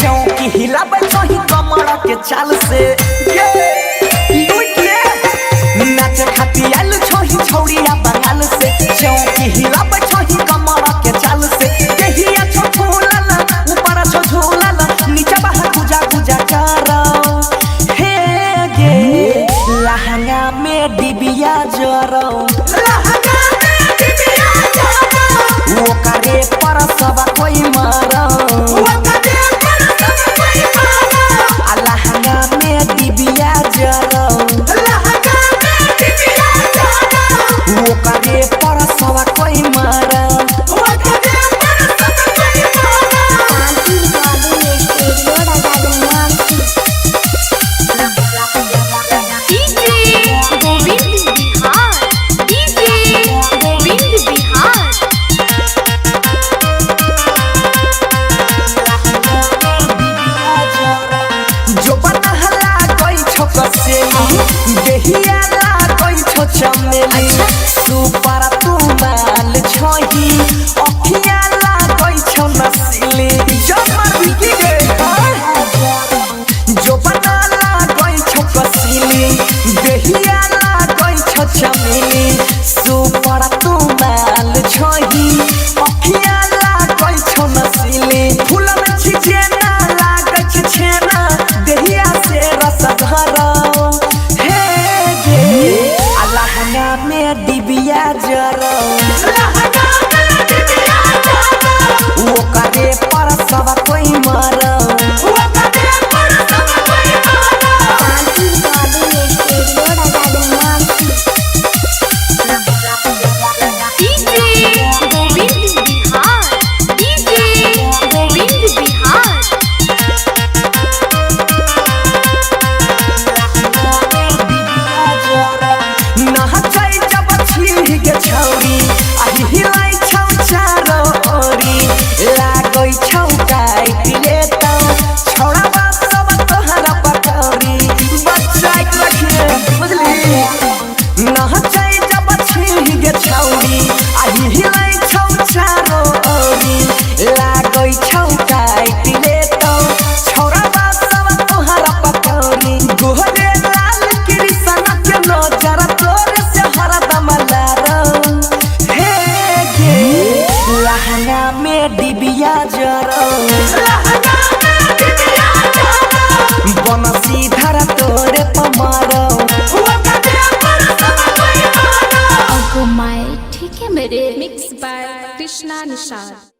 चौकी हिलाबै छही कमर के चाल से नाचे खाती आइल छही छौरिया बंगाल से चौकी हिलाबै छही कमर के चाल से देहिया छो झूलल ऊपर छो झूलल नीचे बाहर गुजा गुजा करो हे गे लहंगा में डिबिया जरो वो करे पर सब कोई मारो लहंगा में डिबिया जरो वो करे पर सब कोई मारो देहिया लागै छो चमेली सुपर तू माल छही अखिया लागै छो नसीली जमर बिकी गे जो बना लागै छो कसीली देहिया लागै छो चमेली सुपर तू माल छही अखिया लागै छो नसीली फूल में छिजे ना लागै छ छेना देहिया से रस भरा में डिबिया जरो वो करे पर सब कोई मारो में डिबिया जरो बनसी धरा तोरे पमारो ठीक है मेरे मिक्स बाय कृष्णा निषाद।